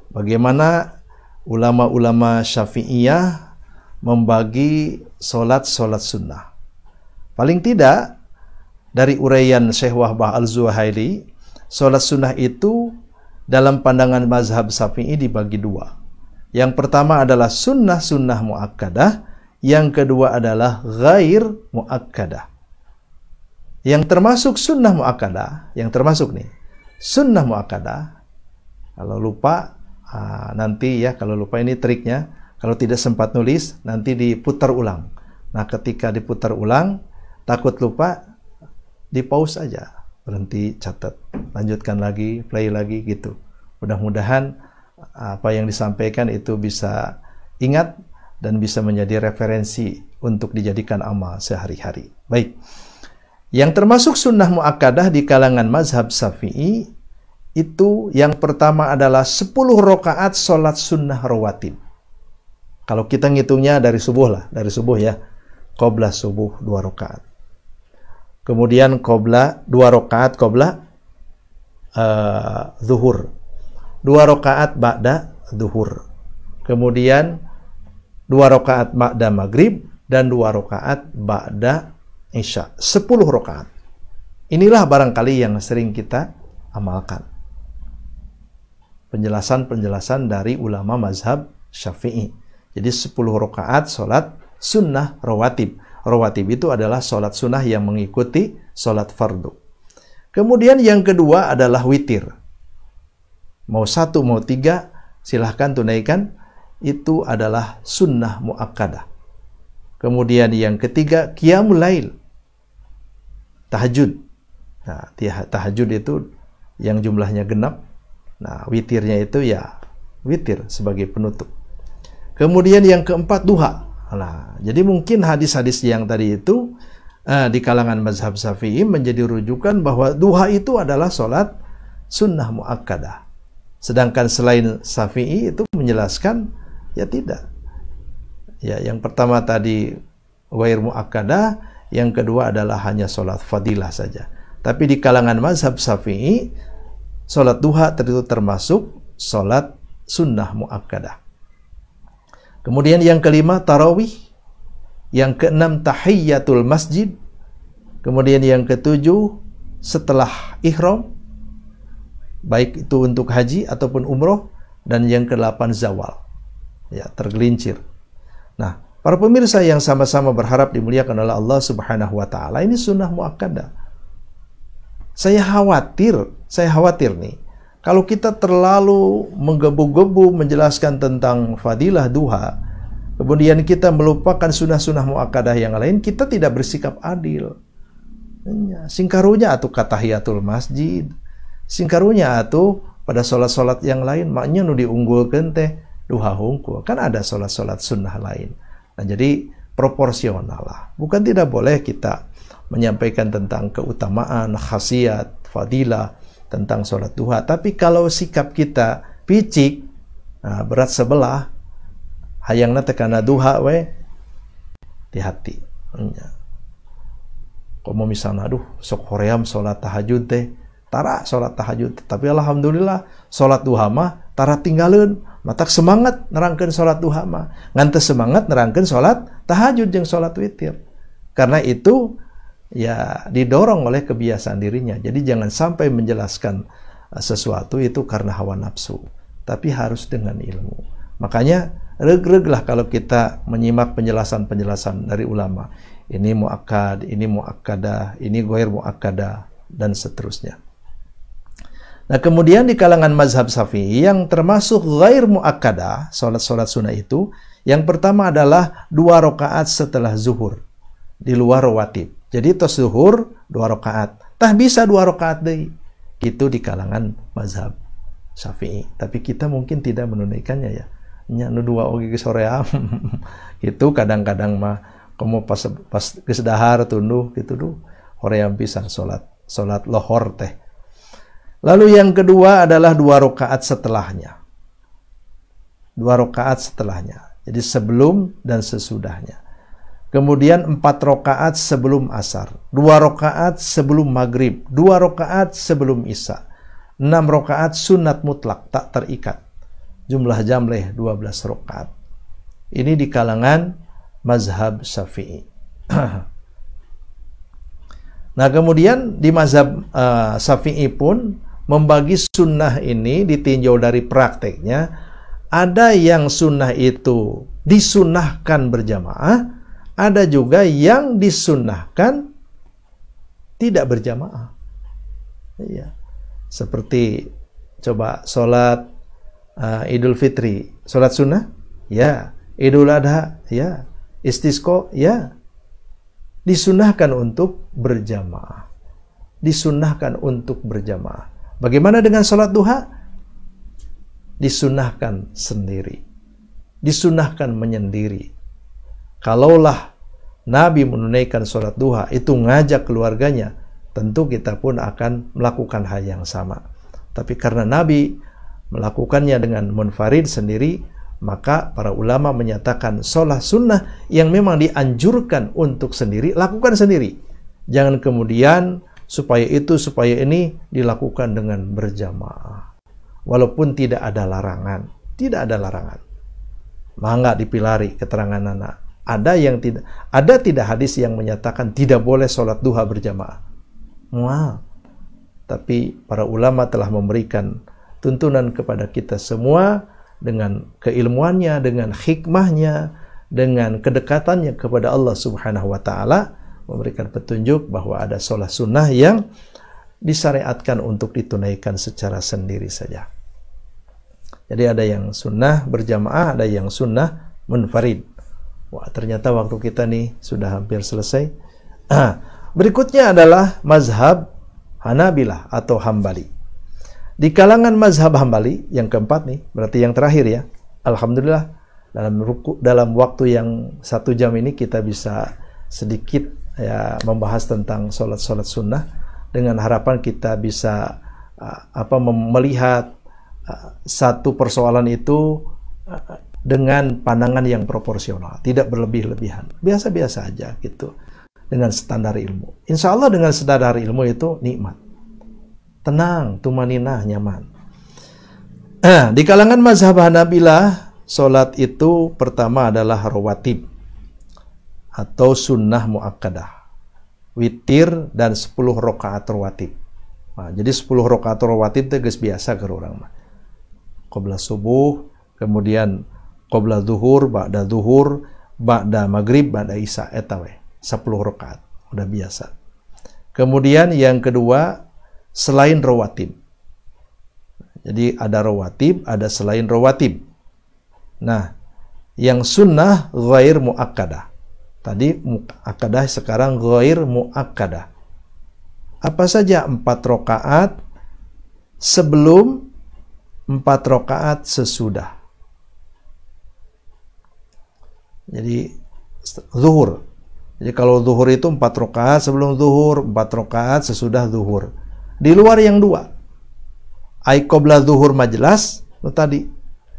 bagaimana ulama-ulama Syafi'iyah membagi solat-solat sunnah? Paling tidak, dari uraian Syekh Wahbah Al-Zuhaili, solat sunnah itu dalam pandangan mazhab Syafi'i dibagi dua. Yang pertama adalah sunnah-sunnah muakkadah, yang kedua adalah ghair muakkadah. Yang termasuk sunnah muakkadah, yang termasuk nih, sunnah muakkadah, kalau lupa, nanti ya, kalau lupa ini triknya, kalau tidak sempat nulis, nanti diputar ulang. Nah, ketika diputar ulang, takut lupa, di pause aja, berhenti, catat, lanjutkan lagi, play lagi, gitu. Mudah-mudahan apa yang disampaikan itu bisa ingat dan bisa menjadi referensi untuk dijadikan amal sehari-hari. Baik. Yang termasuk sunnah muakkadah di kalangan mazhab Syafi'i itu yang pertama adalah 10 rakaat salat sunnah rawatib. Kalau kita ngitungnya dari subuh lah, dari subuh ya. Qobla subuh 2 rakaat. Kemudian qobla 2 rakaat qobla zuhur. 2 rakaat ba'da zuhur. Kemudian 2 rakaat ba'da maghrib dan 2 rakaat ba'da Isya, 10 rakaat. Inilah barangkali yang sering kita amalkan. Penjelasan-penjelasan dari ulama mazhab Syafi'i. Jadi 10 rakaat salat sunnah rawatib. Rawatib itu adalah salat sunnah yang mengikuti salat fardu. Kemudian yang kedua adalah witir. Mau 1 mau 3 silahkan tunaikan. Itu adalah sunnah muakkadah. Kemudian yang ketiga qiyamul lail. Tahajud. Nah, tahajud itu yang jumlahnya genap. Nah, witirnya itu ya witir sebagai penutup. Kemudian yang keempat duha. Nah, jadi mungkin hadis-hadis yang tadi itu di kalangan mazhab Syafi'i menjadi rujukan bahwa duha itu adalah sholat sunnah muakkadah. Sedangkan selain Syafi'i itu menjelaskan ya tidak. Ya, yang pertama tadi ghair muakkadah, yang kedua adalah hanya sholat fadilah saja. Tapi di kalangan mazhab Syafi'i, sholat duha itu termasuk sholat sunnah muakkadah. Kemudian yang kelima tarawih, yang keenam tahiyyatul masjid, kemudian yang ketujuh setelah ihram, baik itu untuk haji ataupun umroh, dan yang ke-8 zawal, ya tergelincir. Nah, para pemirsa yang sama-sama berharap dimuliakan oleh Allah Subhanahu wa taala, ini sunnah muakkadah. Saya khawatir nih, kalau kita terlalu menggebu-gebu menjelaskan tentang fadilah duha, kemudian kita melupakan sunnah-sunnah muakkadah yang lain, kita tidak bersikap adil. Singkarunya atuh katahiyatul masjid, singkarunya atuh pada sholat-sholat yang lain, maknya nu diunggulkeun teh duha hungkul. Kan ada sholat-sholat sunnah lain. Nah, jadi proporsional lah. Bukan tidak boleh kita menyampaikan tentang keutamaan, khasiat, fadilah, tentang sholat duha. Tapi kalau sikap kita picik, berat sebelah, hayangna tekana duha we, hati-hati. Komo misalnya, aduh, sok hoream sholat tahajud teh, tara sholat tahajud. Tapi alhamdulillah, sholat duha mah, tara tinggalin. Matak semangat nerangkeun salat duha mah, ngantes semangat nerangkeun salat tahajud jeung salat witir. Karena itu ya didorong oleh kebiasaan dirinya. Jadi jangan sampai menjelaskan sesuatu itu karena hawa nafsu, tapi harus dengan ilmu. Makanya reg-reglah kalau kita menyimak penjelasan-penjelasan dari ulama. Ini muakkad, ini muakkadah, ini ghair muakkadah, dan seterusnya. Nah, kemudian di kalangan mazhab Syafi'i yang termasuk ghair muakkadah, salat-salat sunnah itu, yang pertama adalah 2 rakaat setelah zuhur, di luar rawatib. Jadi tos zuhur 2 rakaat. Tah bisa 2 rakaat deui. Itu di kalangan mazhab Syafi'i. Tapi kita mungkin tidak menunaikannya ya. Nya nu 2 oge geus hoream. Itu kadang-kadang mah kamu pas geus dahar tunduh gitu duh hoream pisan salat lohor teh. Lalu yang kedua adalah 2 rakaat setelahnya. 2 rakaat setelahnya. Jadi sebelum dan sesudahnya. Kemudian 4 rakaat sebelum asar. 2 rakaat sebelum maghrib. 2 rakaat sebelum isya. 6 rakaat sunat mutlak, tak terikat. Jumlah jamleh 12 rakaat. Ini di kalangan mazhab Syafi'i. Nah, kemudian di mazhab Syafi'i pun membagi sunnah ini ditinjau dari prakteknya. Ada yang sunnah itu disunnahkan berjamaah, ada juga yang disunnahkan tidak berjamaah. Iya. Seperti coba sholat Idul Fitri, sholat sunnah, ya. Idul Adha, ya. Istisqa, ya. Disunnahkan untuk berjamaah. Disunnahkan untuk berjamaah. Bagaimana dengan sholat duha? Disunnahkan sendiri. Disunnahkan menyendiri. Kalaulah Nabi menunaikan sholat duha, itu ngajak keluarganya, tentu kita pun akan melakukan hal yang sama. Tapi karena Nabi melakukannya dengan munfarid sendiri, maka para ulama menyatakan sholat sunnah yang memang dianjurkan untuk sendiri, lakukan sendiri. Jangan kemudian supaya ini dilakukan dengan berjamaah. Walaupun tidak ada larangan. Tidak ada larangan. Mangga dipilari keterangan anak. Ada tidak hadis yang menyatakan tidak boleh sholat duha berjamaah. Wah. Tapi para ulama telah memberikan tuntunan kepada kita semua dengan keilmuannya, dengan hikmahnya, dengan kedekatannya kepada Allah Subhanahu wa taala, memberikan petunjuk bahwa ada sholat sunnah yang disyariatkan untuk ditunaikan secara sendiri saja. Jadi ada yang sunnah berjamaah, ada yang sunnah munfarid. Wah, ternyata waktu kita nih sudah hampir selesai. Berikutnya adalah mazhab Hanabilah atau Hambali. Di kalangan mazhab Hambali, yang keempat nih, berarti yang terakhir ya. Alhamdulillah, dalam waktu yang 1 jam ini kita bisa sedikit ya membahas tentang sholat sunnah, dengan harapan kita bisa melihat satu persoalan itu dengan pandangan yang proporsional, tidak berlebih-lebihan, biasa-biasa aja gitu, dengan standar ilmu. Insya Allah dengan standar ilmu itu nikmat, tenang, tumaninah, nyaman. Di kalangan mazhab Hanabilah, sholat itu pertama adalah rawatib atau sunnah muakkadah, witir dan 10 rakaat rawatib. Nah, jadi 10 rakaat rawatib itu geus biasa ke orang mah. Qabla subuh, kemudian qabla zuhur, ba'da zuhur, ba'da maghrib, ba'da isya, eta we 10 rakaat, udah biasa. Kemudian yang kedua, selain rawatib. Jadi ada rawatib, ada selain rawatib. Nah, yang sunnah ghair muakkadah. Tadi muakkadah, sekarang ghair muakkadah. Apa saja? 4 rakaat sebelum, 4 rakaat sesudah. Jadi zuhur. Jadi kalau zuhur itu 4 rakaat sebelum zuhur, 4 rakaat sesudah zuhur. Di luar yang 2. Ai qabla zuhur majlas, tadi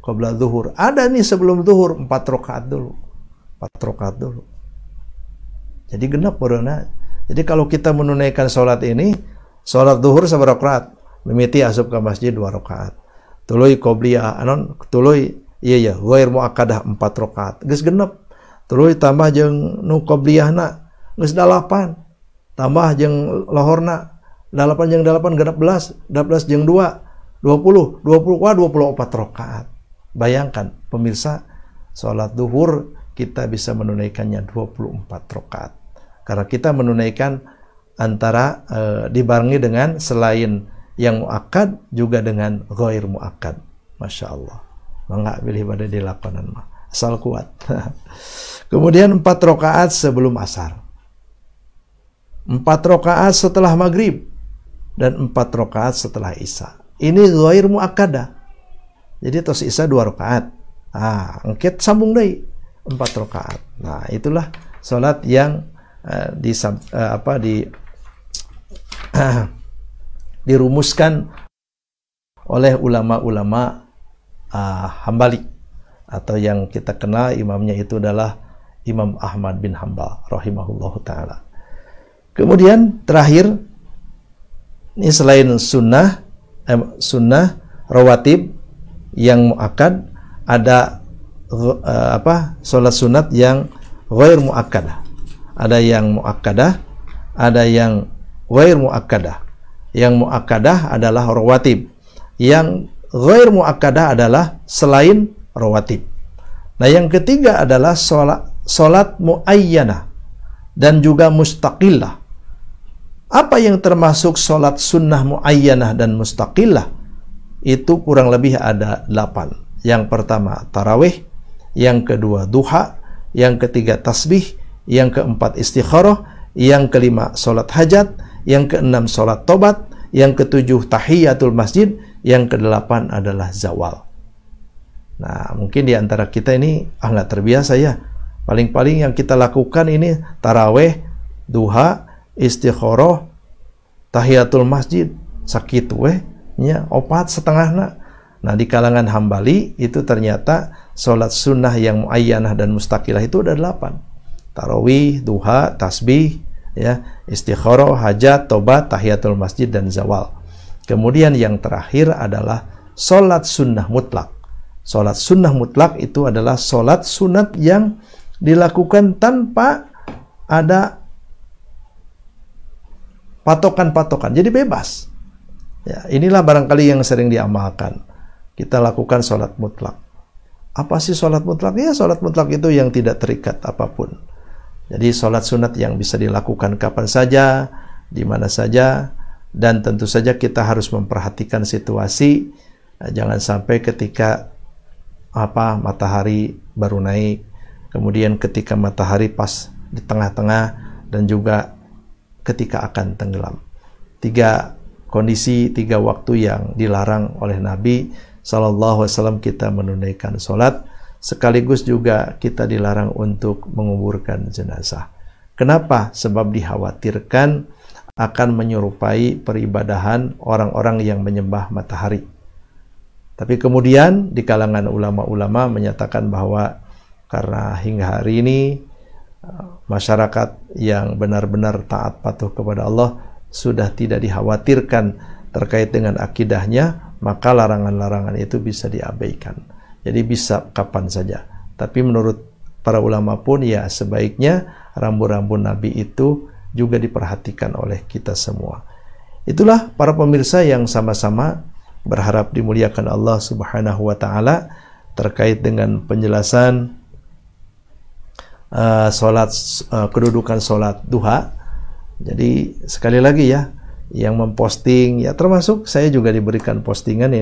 qabla zuhur. Ada nih sebelum zuhur 4 rakaat dulu. 4 rakaat dulu. Jadi genap borona. Jadi kalau kita menunaikan sholat ini, sholat zuhur sabar rakaat, mimiti asup ke masjid 2 rakaat. Tuluy qobliyah anon, tuluy iya ghair muakkadah 4 rakaat. Geus genep. Tuluy tambah jeung nu qobliyahna geus 8. Tambah jeung lohorna 8 jeung 8 16, 12 jeung 2 20, 24 rakaat. Bayangkan pemirsa, sholat zuhur kita bisa menunaikannya 24 rakaat. Karena kita menunaikan antara dibarengi dengan selain yang muakkad juga dengan ghair muakkad. Masya Allah. Mangga pilih pada dilakonan mah. Asal kuat. Kemudian 4 rakaat sebelum asar. 4 rakaat setelah maghrib. Dan 4 rakaat setelah isya. Ini ghair muakkadah. Jadi tos isya 2 rakaat. Engket sambung deui 4 rakaat. Nah, itulah salat yang dirumuskan oleh ulama-ulama Hambali, atau yang kita kenal imamnya itu adalah Imam Ahmad bin Hambal rahimahullahu taala. Kemudian terakhir, ini selain sunnah rawatib yang muakkad, ada salat sunat yang ghair muakkadah. Ada yang muakkadah, ada yang ghair muakkadah. Yang muakkadah adalah rawatib. Yang ghair muakkadah adalah selain rawatib. Nah, yang ketiga adalah salat muayyanah dan juga mustaqillah. Apa yang termasuk salat sunnah muayyanah dan mustaqillah? Itu kurang lebih ada 8. Yang pertama tarawih, yang kedua duha, yang ketiga tasbih, yang keempat istikharah, yang kelima salat hajat, yang keenam salat tobat, yang ketujuh tahiyatul masjid, yang kedelapan adalah zawal. Nah, mungkin di antara kita ini nggak terbiasa ya. Paling-paling yang kita lakukan ini tarawih, duha, istikharah, tahiyatul masjid, sakit nya 4,5. Nah, di kalangan Hambali itu ternyata salat sunnah yang muayyanah dan mustaqillah itu ada 8. Tarawih, duha, tasbih, ya, istikharah, hajat, tobat, tahiyatul masjid, dan zawal. Kemudian yang terakhir adalah salat sunnah mutlak. Salat sunnah mutlak itu adalah salat sunat yang dilakukan tanpa ada patokan-patokan. Jadi bebas. Ya, inilah barangkali yang sering diamalkan. Kita lakukan salat mutlak. Apa sih salat mutlak? Ya, salat mutlak itu yang tidak terikat apapun. Jadi salat sunat yang bisa dilakukan kapan saja, di mana saja, dan tentu saja kita harus memperhatikan situasi. Jangan sampai ketika matahari baru naik, kemudian ketika matahari pas di tengah-tengah, dan juga ketika akan tenggelam. 3 kondisi, 3 waktu yang dilarang oleh Nabi Sallallahu Alaihi Wasallam kita menunaikan sholat, sekaligus juga kita dilarang untuk menguburkan jenazah. Kenapa? Sebab dikhawatirkan akan menyerupai peribadahan orang-orang yang menyembah matahari. Tapi kemudian di kalangan ulama-ulama menyatakan bahwa karena hingga hari ini masyarakat yang benar-benar taat patuh kepada Allah sudah tidak dikhawatirkan terkait dengan akidahnya, maka larangan-larangan itu bisa diabaikan. Jadi bisa kapan saja. Tapi menurut para ulama pun ya sebaiknya rambu-rambu Nabi itu juga diperhatikan oleh kita semua. Itulah para pemirsa yang sama-sama berharap dimuliakan Allah Subhanahu wa taala terkait dengan penjelasan kedudukan salat duha. Jadi sekali lagi ya, yang memposting ya termasuk saya juga diberikan postingan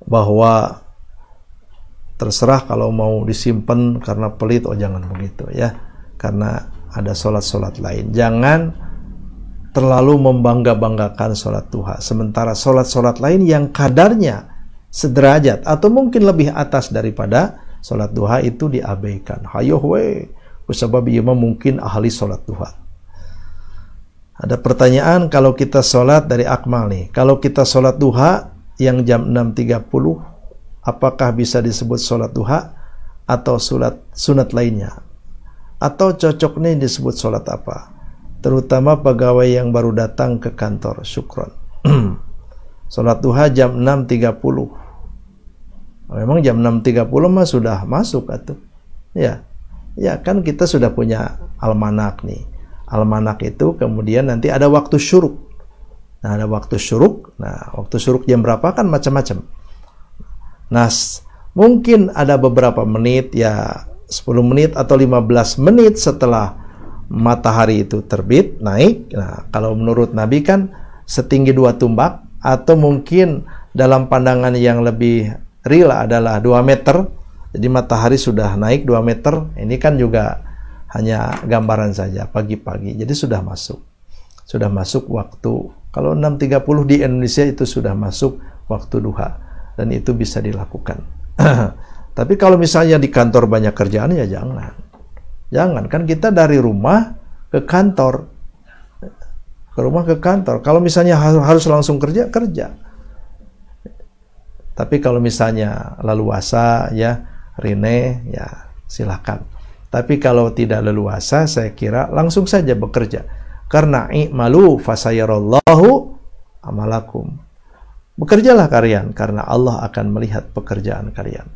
bahwa terserah kalau mau disimpan karena pelit, jangan begitu ya, karena ada sholat-sholat lain. Jangan terlalu membangga-banggakan sholat duha, sementara sholat-sholat lain yang kadarnya sederajat atau mungkin lebih atas daripada sholat duha itu diabaikan. Hayo we, sebab ia mungkin ahli sholat duha. Ada pertanyaan, kalau kita sholat dari Akmal nih, kalau kita sholat duha yang jam 6.30, apakah bisa disebut sholat duha atau sunat lainnya? Atau cocoknya disebut sholat apa? Terutama pegawai yang baru datang ke kantor. Syukron. Sholat duha jam 6.30. Memang jam 6.30 mah sudah masuk atuh. Ya. Ya kan kita sudah punya almanak nih. Almanak itu kemudian nanti ada waktu syuruk. Nah, ada waktu syuruk. Nah, waktu syuruk jam berapa kan macam-macam. Nah, mungkin ada beberapa menit ya 10 menit atau 15 menit setelah matahari itu terbit, naik. Nah, kalau menurut Nabi kan setinggi 2 tumbak, atau mungkin dalam pandangan yang lebih real adalah 2 meter. Jadi matahari sudah naik 2 meter. Ini kan juga hanya gambaran saja pagi-pagi. Jadi sudah masuk waktu. Kalau 6.30 di Indonesia itu sudah masuk waktu duha, dan itu bisa dilakukan. Tapi kalau misalnya di kantor banyak kerjaan, ya jangan kan kita dari rumah ke kantor, Kalau misalnya harus langsung kerja. Tapi kalau misalnya leluasa, ya rine, ya silakan. Tapi kalau tidak leluasa, saya kira langsung saja bekerja. Karena i'malu fasayarallahu amalakum. Bekerjalah kalian, karena Allah akan melihat pekerjaan kalian.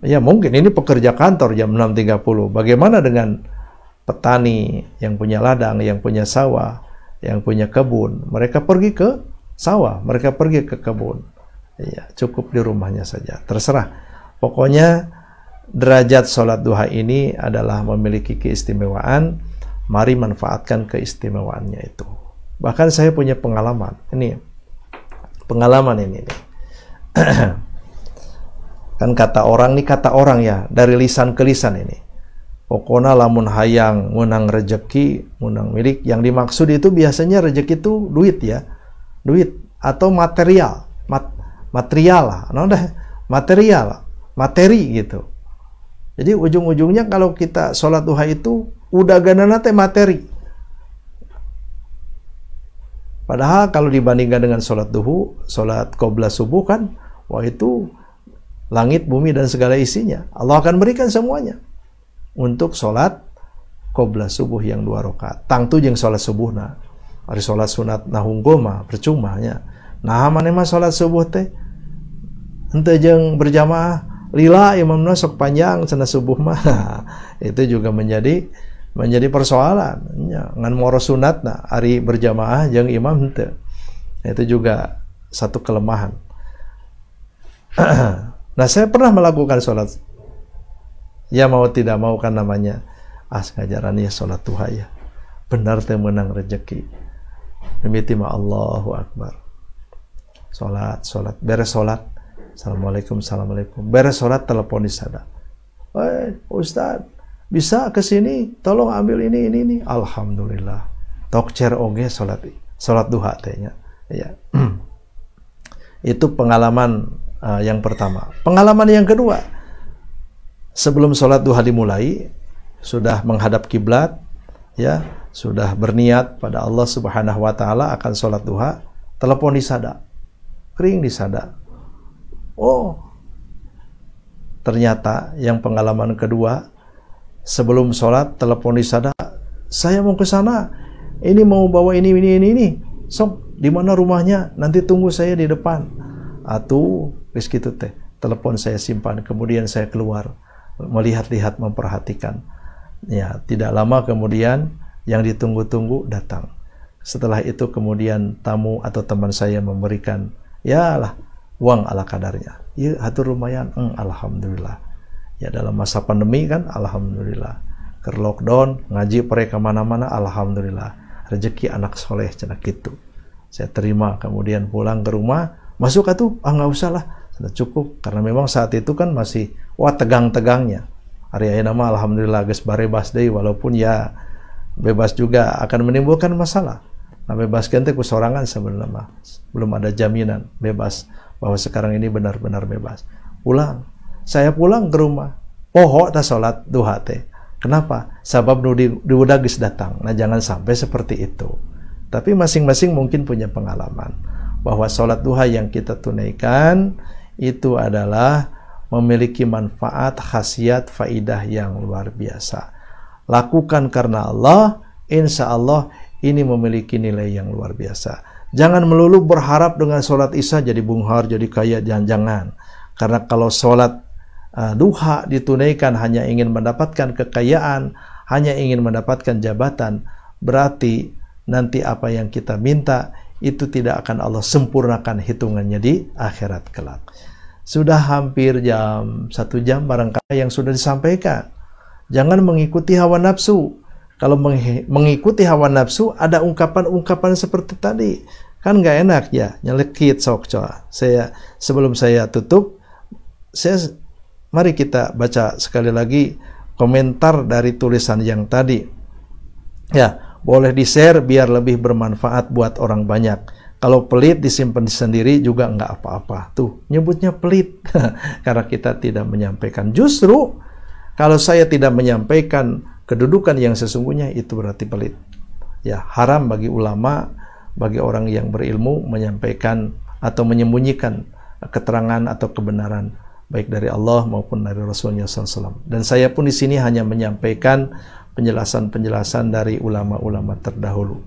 Ya mungkin ini pekerja kantor jam 6.30. Bagaimana dengan petani yang punya ladang, yang punya sawah, yang punya kebun? Mereka pergi ke sawah, mereka pergi ke kebun. Ya, cukup di rumahnya saja. Terserah. Pokoknya derajat sholat duha ini adalah memiliki keistimewaan. Mari manfaatkan keistimewaannya itu. Bahkan saya punya pengalaman. Pengalaman ini. Kan kata orang ya, dari lisan ke lisan ini. Pokoknya lamun hayang menang rejeki, menang milik. Yang dimaksud itu biasanya rejeki itu duit ya. Duit atau material. Material lah. Materi gitu. Jadi ujung-ujungnya kalau kita sholat duha itu udah ganana teh materi. Padahal kalau dibandingkan dengan sholat duhu, sholat qobla subuh kan, wah itu langit, bumi, dan segala isinya. Allah akan berikan semuanya untuk sholat qobla subuh yang 2 rakaat. Tangtu jeung sholat subuh na. Ari sholat sunat nahungkul mah percuma nya. Nah maneh mah sholat subuh teh henteu jeung berjamaah lila imamna sok panjang cenah subuh mah. Itu juga menjadi persoalan. Ngan moro sunatna ari berjamaah jeung imam henteu. Itu juga satu kelemahan. Nah, saya pernah melakukan sholat. Ya mau tidak mau kan namanya ngajaran ya sholat duha ya. Benar teh menang rezeki. Mimiti ma Allahu Akbar. Sholat. Beres sholat. Assalamualaikum. Beres sholat telepon di sana. Ustaz, bisa ke sini? Tolong ambil ini. Alhamdulillah. Tokcer oge sholat duha tehnya. Ya. Itu pengalaman yang pertama. Pengalaman yang kedua, sebelum sholat duha dimulai, sudah menghadap kiblat, ya, sudah berniat pada Allah Subhanahu wa Ta'ala akan sholat duha, telepon disada, kering disada. Oh, ternyata yang pengalaman kedua, sebelum sholat telepon disada, saya mau ke sana, ini mau bawa ini. Sok, di mana rumahnya? Nanti tunggu saya di depan. Atau wis gitu teh, telepon saya simpan, kemudian saya keluar melihat-lihat, memperhatikan. Ya, tidak lama kemudian yang ditunggu-tunggu datang. Setelah itu kemudian tamu atau teman saya memberikan, ya lah, uang ala kadarnya. Ya, hatur lumayan, alhamdulillah. Ya, dalam masa pandemi kan, alhamdulillah. Ke lockdown, ngaji pere kemana-mana, alhamdulillah. Rezeki anak soleh, cenah gitu. Saya terima, kemudian pulang ke rumah, masuk atuh, nggak usah lah, sudah cukup. Karena memang saat itu kan masih, tegang-tegangnya. Hari ayeuna mah alhamdulillah geus barebas deui, walaupun ya bebas juga akan menimbulkan masalah. Nah, bebaskeun teh ku sorangan sebenarnya mah. Belum ada jaminan bebas bahwa sekarang ini benar-benar bebas. Pulang. Saya pulang ke rumah. Poho ta salat duha teh. Kenapa? Sabab nu diudah geus datang. Nah, jangan sampai seperti itu. Tapi masing-masing mungkin punya pengalaman bahwa salat duha yang kita tunaikan itu adalah memiliki manfaat, khasiat, faidah yang luar biasa. Lakukan karena Allah, insya Allah ini memiliki nilai yang luar biasa. Jangan melulu berharap dengan sholat isya jadi bunghar, jadi kaya, jangan. Karena kalau sholat duha ditunaikan hanya ingin mendapatkan kekayaan, hanya ingin mendapatkan jabatan, berarti nanti apa yang kita minta itu tidak akan Allah sempurnakan hitungannya di akhirat kelak. Sudah hampir 1 jam barangkali yang sudah disampaikan. Jangan mengikuti hawa nafsu. Kalau mengikuti hawa nafsu, ada ungkapan-ungkapan seperti tadi, kan nggak enak ya, nyelekit sok coba. Sebelum saya tutup, mari kita baca sekali lagi komentar dari tulisan yang tadi. Ya, boleh di-share biar lebih bermanfaat buat orang banyak. Kalau pelit disimpan sendiri juga nggak apa-apa. Tuh, nyebutnya pelit karena kita tidak menyampaikan. Justru kalau saya tidak menyampaikan kedudukan yang sesungguhnya, itu berarti pelit. Ya, haram bagi ulama, bagi orang yang berilmu menyampaikan atau menyembunyikan keterangan atau kebenaran baik dari Allah maupun dari Rasulnya SAW. Dan saya pun di sini hanya menyampaikan penjelasan-penjelasan dari ulama-ulama terdahulu.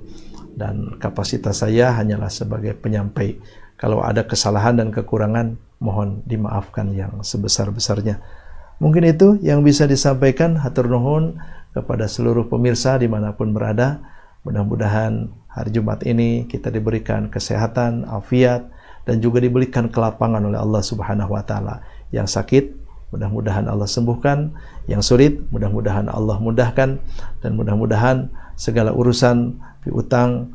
Dan kapasitas saya hanyalah sebagai penyampai. Kalau ada kesalahan dan kekurangan, mohon dimaafkan yang sebesar-besarnya. Mungkin itu yang bisa disampaikan. Hatur nuhun kepada seluruh pemirsa dimanapun berada. Mudah-mudahan hari Jumat ini kita diberikan kesehatan, afiat, dan juga diberikan kelapangan oleh Allah Subhanahu wa Ta'ala. Yang sakit, mudah-mudahan Allah sembuhkan. Yang sulit, mudah-mudahan Allah mudahkan. Dan mudah-mudahan segala urusan piutang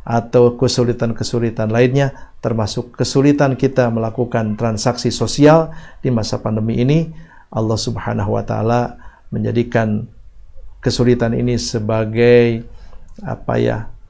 atau kesulitan-kesulitan lainnya, termasuk kesulitan kita melakukan transaksi sosial di masa pandemi ini, Allah Subhanahu wa Ta'ala menjadikan kesulitan ini sebagai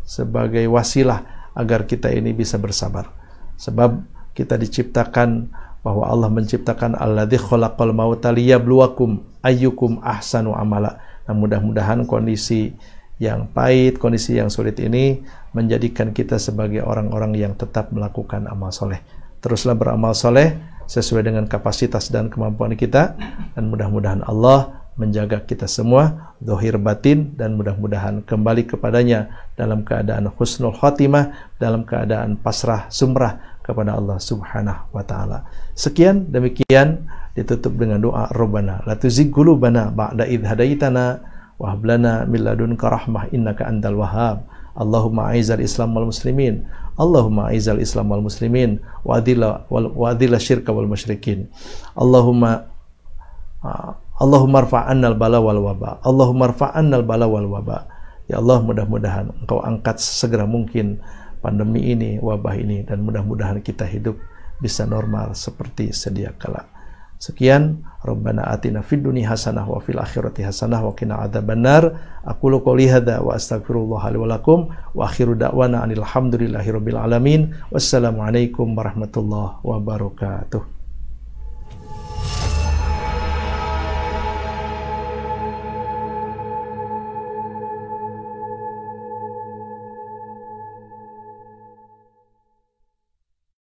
sebagai wasilah agar kita ini bisa bersabar. Sebab kita diciptakan, bahwa Allah menciptakan alladzi khalaqal mauta liyabluwakum ayyukum ahsanu amala. Nah, mudah-mudahan kondisi yang pahit, kondisi yang sulit ini menjadikan kita sebagai orang-orang yang tetap melakukan amal soleh. Teruslah beramal soleh sesuai dengan kapasitas dan kemampuan kita, dan mudah-mudahan Allah menjaga kita semua, zahir batin, dan mudah-mudahan kembali kepadanya dalam keadaan husnul khotimah, dalam keadaan pasrah sumrah kepada Allah Subhanahu wa Ta'ala. Sekian, demikian ditutup dengan doa Rabbana la tuzigh qulubana ba'da idh hadaitana wa hab lana min ladunka rahmah innaka antal wahhab. Allahumma a'izzal Islam wal muslimin, Allahumma a'izzal Islam wal muslimin wa adilla syirka wal musyrikin. Allahumma rfa'annal bala wal waba, Allahumma rfa'annal bala wal waba. Ya Allah, mudah-mudahan Engkau angkat segera mungkin pandemi ini, wabah ini, dan mudah-mudahan kita hidup bisa normal seperti sedia kala. Sekian, Rabbana atina fid dunya hasanah wa fil akhirati hasanah wa qina adzabannar. Aqulu qouli hadza wa astaghfirullah li wa lakum wa akhiru da'wana anil hamdulillahi rabbil alamin. Wassalamu alaikum warahmatullahi wabarakatuh.